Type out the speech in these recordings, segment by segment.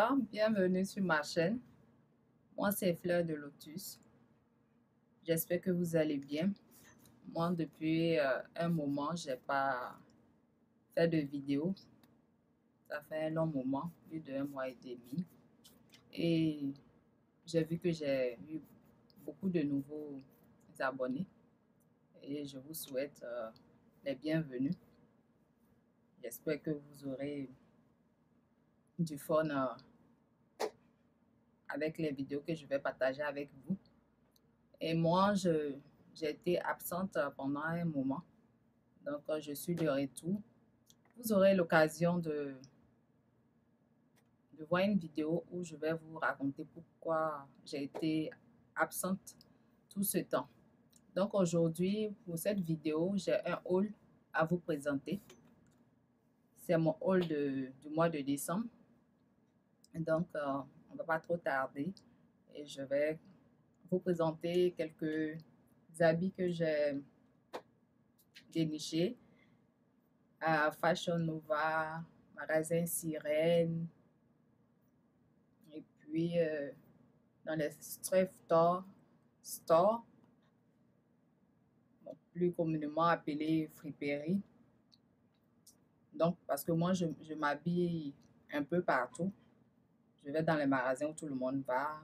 Bonsoir, bienvenue sur ma chaîne. Moi, c'est Fleur de Lotus. J'espère que vous allez bien. Moi, depuis un moment, j'ai pas fait de vidéo. Ça fait un long moment, plus d'un mois et demi. Et j'ai vu que j'ai eu beaucoup de nouveaux abonnés. Et je vous souhaite les bienvenus. J'espère que vous aurez du fun avec les vidéos que je vais partager avec vous. Et moi, j'ai été absente pendant un moment. Donc, je suis de retour. Vous aurez l'occasion de voir une vidéo où je vais vous raconter pourquoi j'ai été absente tout ce temps. Donc, aujourd'hui, pour cette vidéo, j'ai un haul à vous présenter. C'est mon haul du mois de décembre. Donc, on ne va pas trop tarder. Et je vais vous présenter quelques habits que j'ai dénichés à Fashion Nova, magasin Sirène, et puis dans les thrift stores, plus communément appelé friperie. Donc, parce que moi, je m'habille un peu partout. Je vais dans les magasins où tout le monde va,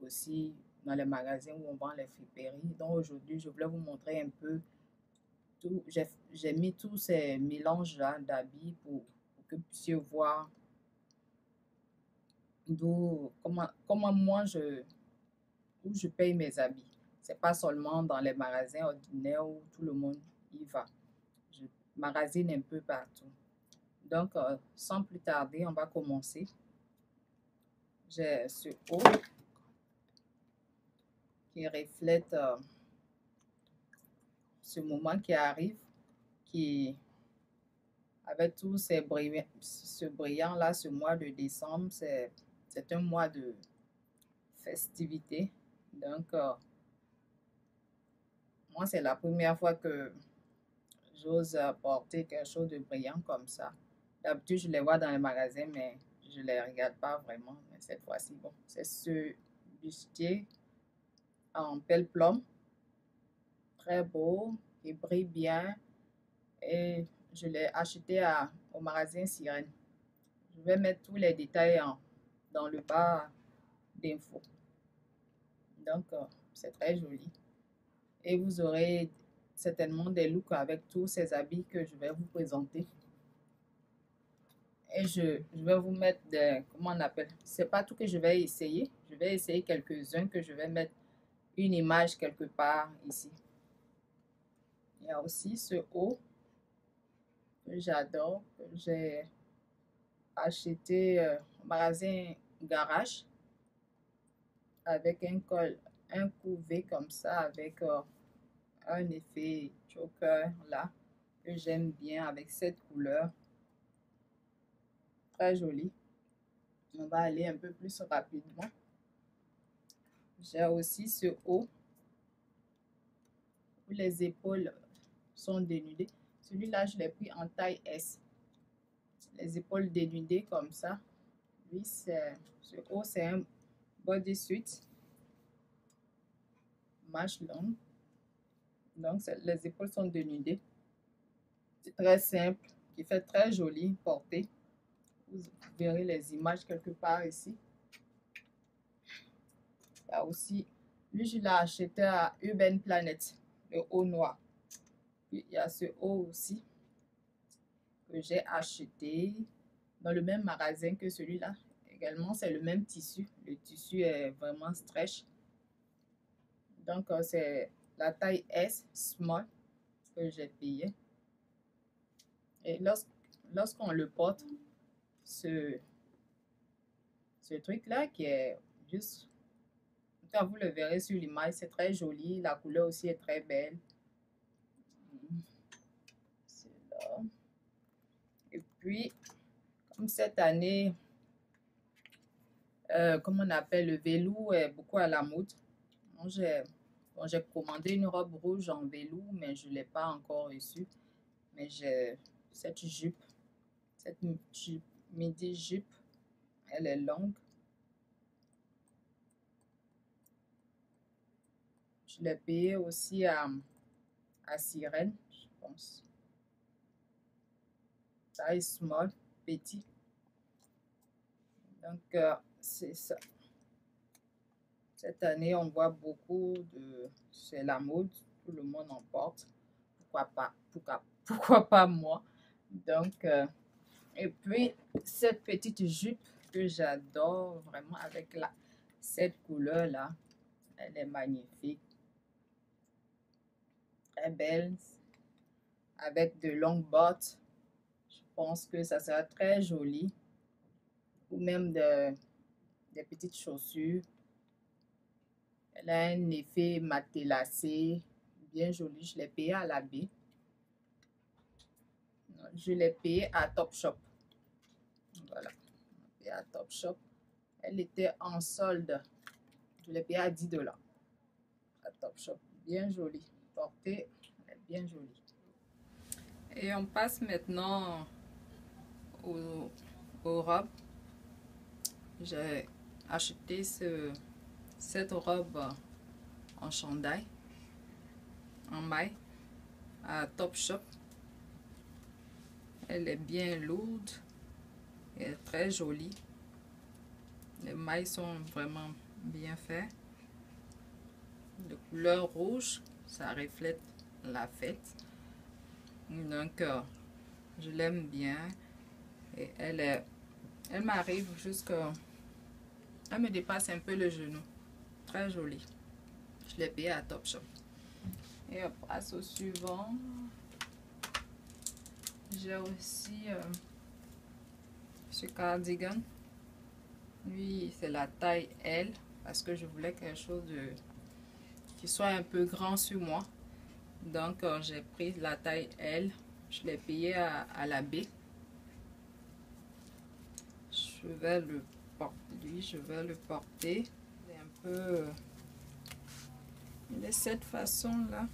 aussi dans les magasins où on vend les friperies. Donc, aujourd'hui, je voulais vous montrer un peu tout. J'ai mis tous ces mélanges-là d'habits pour que vous puissiez voir comment moi où je paye mes habits. C'est pas seulement dans les magasins ordinaires où tout le monde y va. Je magasine un peu partout. Donc, sans plus tarder, on va commencer. J'ai ce haut qui reflète ce moment qui arrive, qui avec tous ces ce brillant là, ce mois de décembre, c'est un mois de festivité. Donc, moi, c'est la première fois que j'ose porter quelque chose de brillant comme ça. D'habitude, je les vois dans les magasins, mais je ne les regarde pas vraiment. Mais cette fois-ci, bon, c'est ce bustier en pelle-plomb, très beau, qui brille bien. Et je l'ai acheté au magasin Sirène. Je vais mettre tous les détails dans le bas d'infos. Donc, c'est très joli. Et vous aurez certainement des looks avec tous ces habits que je vais vous présenter. Et je vais vous mettre des, comment on appelle, c'est pas tout que je vais essayer. Je vais essayer quelques-uns que je vais mettre une image quelque part ici. Il y a aussi ce haut que j'adore, que j'ai acheté au magasin Garage avec un col, un couvé comme ça avec un effet choker là que j'aime bien avec cette couleur. Très joli. On va aller un peu plus rapidement. J'ai aussi ce haut où les épaules sont dénudées. Celui-là, je l'ai pris en taille S. Les épaules dénudées comme ça. Lui, ce haut, c'est un bodysuit. Manche longue. Donc, les épaules sont dénudées. C'est très simple, qui fait très joli porté. Vous verrez les images quelque part ici. Il y a aussi, lui, je l'ai acheté à Urban Planet, le haut noir. Puis, il y a ce haut aussi que j'ai acheté dans le même magasin que celui-là. Également, c'est le même tissu. Le tissu est vraiment stretch. Donc, c'est la taille S, small, que j'ai payé. Et lorsqu'on le porte, ce truc-là qui est juste, quand vous le verrez sur l'image, c'est très joli. La couleur aussi est très belle. C'est là. Et puis, comme cette année, comme on appelle, le velours est beaucoup à la mode. J'ai commandé une robe rouge en velours, mais je ne l'ai pas encore reçue. Mais j'ai cette jupe, midi jupe Elle est longue. Je l'ai payée aussi à Sirène, je pense. Taille small, petit. Donc, c'est ça. Cette année, on voit beaucoup de... C'est la mode, tout le monde en porte. Pourquoi pas? Pourquoi pas moi? Donc, et puis, cette petite jupe que j'adore vraiment avec cette couleur-là, elle est magnifique. Très belle, avec de longues bottes. Je pense que ça sera très joli. Ou même des petites chaussures. Elle a un effet matelassé, bien joli. Je l'ai payé à la baie. Je l'ai payé à Topshop. Voilà, payé à Topshop. Elle était en solde. Je l'ai payé à 10 $. À Topshop. Bien jolie. Portée, elle est bien jolie. Et on passe maintenant aux robes. J'ai acheté cette robe en chandail, en maille, à Topshop. Elle est bien lourde et très jolie. Les mailles sont vraiment bien faites. De couleur rouge, ça reflète la fête. Donc, je l'aime bien. Et elle m'arrive jusqu'à... Elle me dépasse un peu le genou. Très jolie. Je l'ai payé à Topshop. Et on passe au suivant. J'ai aussi ce cardigan. Lui, c'est la taille L. Parce que je voulais quelque chose qui soit un peu grand sur moi. Donc, j'ai pris la taille L. Je l'ai payé à la baie. Je vais le porter. Je vais le porter. C'est un peu... il est de cette façon-là.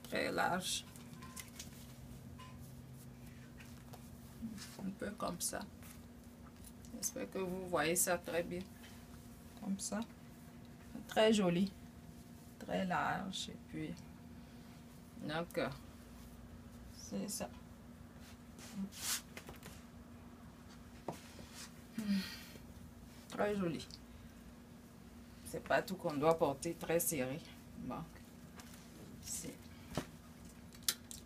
Très large. Un peu comme ça. J'espère que vous voyez ça très bien. Comme ça. Très joli. Très large. Et puis... donc, c'est ça. Très joli. C'est pas tout qu'on doit porter très serré. Bon.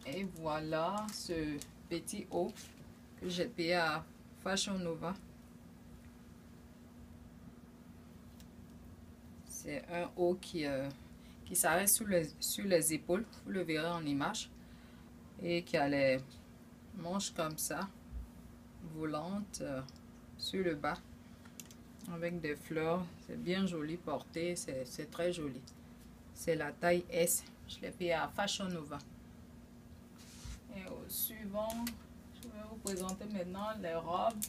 Et voilà ce petit haut que j'ai payé à Fashion Nova. C'est un haut qui s'arrête sur les épaules. Vous le verrez en image. Et qui a les manches comme ça, volantes sur le bas. Avec des fleurs. C'est bien joli porté. C'est très joli. C'est la taille S. Je l'ai payé à Fashion Nova. Et au suivant, je vais vous présenter maintenant les robes.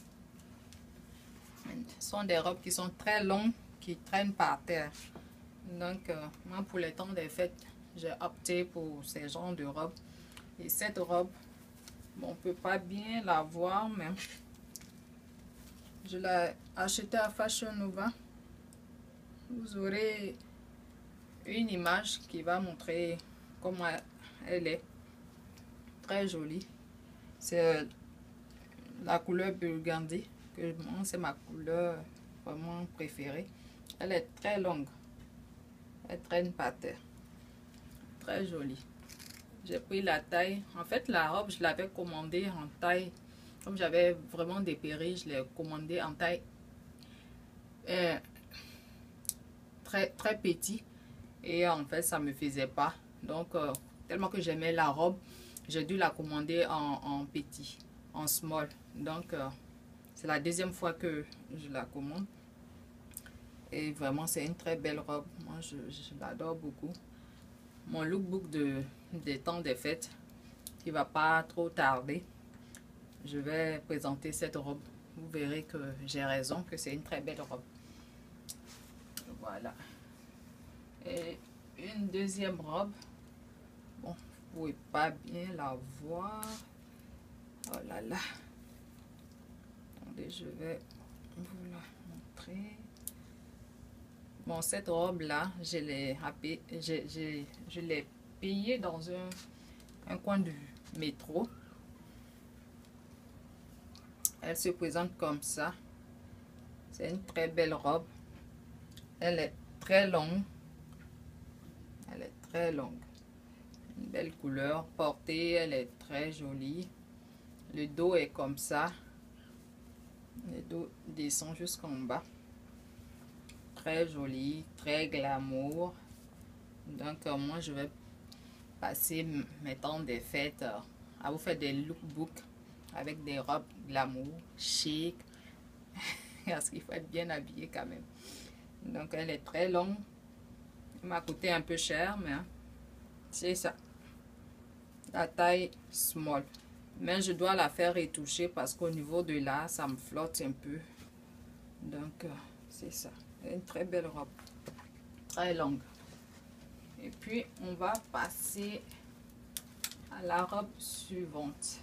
Ce sont des robes qui sont très longues, qui traînent par terre. Donc, moi, pour les temps des fêtes, j'ai opté pour ces genres de robes. Et cette robe, bon, on ne peut pas bien la voir, mais je l'ai achetée à Fashion Nova. Vous aurez une image qui va montrer comment elle est. Très jolie. C'est la couleur burgundy, que moi, c'est ma couleur vraiment préférée. Elle est très longue. Elle traîne par terre. Très jolie. J'ai pris la taille. En fait, la robe, je l'avais commandée en taille. Comme j'avais vraiment dépéri, je l'ai commandée en taille très, très petit. Et en fait, ça ne me faisait pas. Donc, tellement que j'aimais la robe, j'ai dû la commander en petit, en small. Donc, c'est la deuxième fois que je la commande. Et vraiment, c'est une très belle robe. Moi, je l'adore beaucoup. Mon lookbook des temps des fêtes, qui va pas trop tarder. Je vais présenter cette robe. Vous verrez que j'ai raison, que c'est une très belle robe. Voilà. Et une deuxième robe. Bon, vous pouvez pas bien la voir. Oh là là. Attendez, je vais vous la montrer. Bon, cette robe-là, je l'ai payée dans un coin du métro. Elle se présente comme ça. C'est une très belle robe. Elle est très longue. Elle est très longue. Une belle couleur. Portée, elle est très jolie. Le dos est comme ça. Le dos descend jusqu'en bas. Très joli, très glamour. Donc moi je vais passer mes temps des fêtes à vous faire des lookbooks avec des robes glamour, chic. Parce qu'il faut être bien habillé quand même. Donc elle est très longue. Elle m'a coûté un peu cher, mais c'est ça. La taille small. Mais je dois la faire retoucher parce qu'au niveau de là, ça me flotte un peu. Donc c'est ça. Une très belle robe. Très longue. Et puis on va passer à la robe suivante.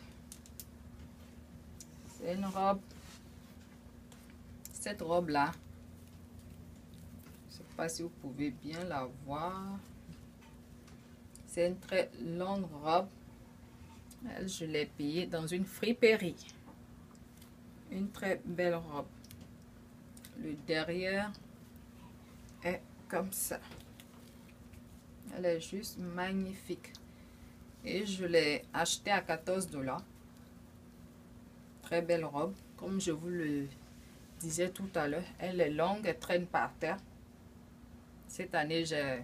C'est une robe. Cette robe là, je ne sais pas si vous pouvez bien la voir. C'est une très longue robe. Elle, je l'ai payée dans une friperie. Une très belle robe. Le derrière est comme ça. Elle est juste magnifique. Et je l'ai achetée à 14 $. Très belle robe. Comme je vous le disais tout à l'heure, elle est longue, elle traîne par terre. Cette année, j'ai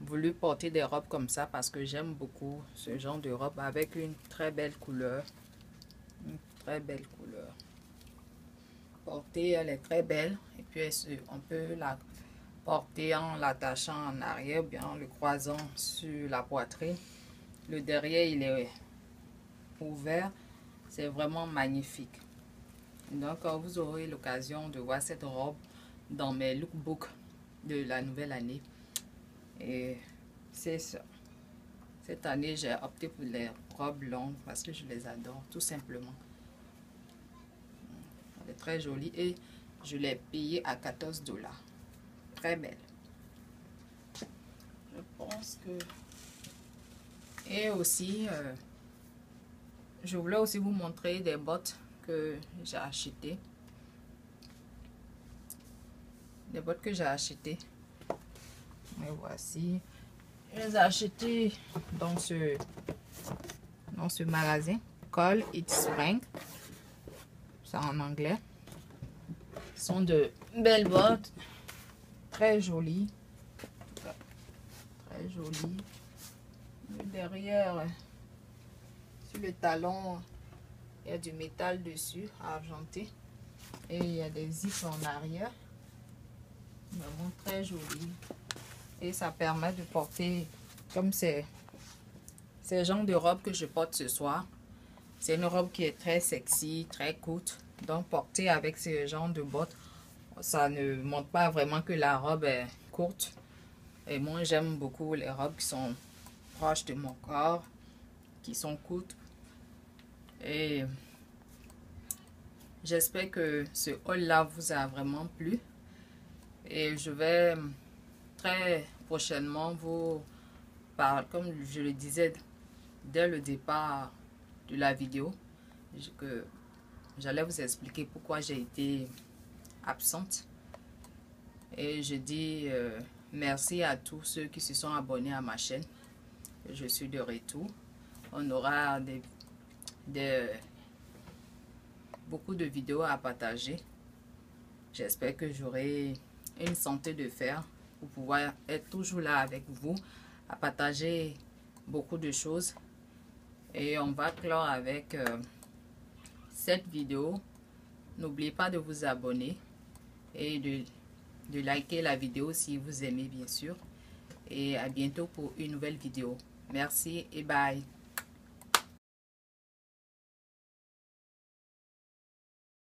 voulu porter des robes comme ça parce que j'aime beaucoup ce genre de robe avec une très belle couleur. Une très belle couleur. Portée, elle est très belle. Et puis, on peut la porter en l'attachant en arrière, bien en le croisant sur la poitrine. Le derrière, il est ouvert. C'est vraiment magnifique. Donc, vous aurez l'occasion de voir cette robe dans mes lookbooks de la nouvelle année. Et c'est ça. Cette année, j'ai opté pour les robes longues parce que je les adore, tout simplement. Elle est très jolie et je l'ai payée à 14 $. Très belle. Je pense que... Et aussi, je voulais aussi vous montrer des bottes que j'ai achetées. Des bottes que j'ai achetées. Et voici. Je les ai achetées dans ce magasin. Call It Spring. C'est en anglais. Ce sont de belles bottes. Très jolies. Très jolies. Derrière, sur le talon, il y a du métal dessus, argenté. Et il y a des zips en arrière. Vraiment très joli. Et ça permet de porter, comme c'est le genre de robe que je porte ce soir. C'est une robe qui est très sexy, très courte. Donc porter avec ce genre de bottes, ça ne montre pas vraiment que la robe est courte. Et moi j'aime beaucoup les robes qui sont proches de mon corps, qui sont courtes. Et j'espère que ce haul là vous a vraiment plu. Et je vais très prochainement vous parler, comme je le disais dès le départ de la vidéo, que j'allais vous expliquer pourquoi j'ai été absente. Et je dis merci à tous ceux qui se sont abonnés à ma chaîne. Je suis de retour. On aura beaucoup de vidéos à partager. J'espère que j'aurai une santé de fer pour pouvoir être toujours là avec vous, à partager beaucoup de choses. Et on va clore avec cette vidéo. N'oubliez pas de vous abonner et de liker la vidéo si vous aimez bien sûr. Et à bientôt pour une nouvelle vidéo. Merci et bye.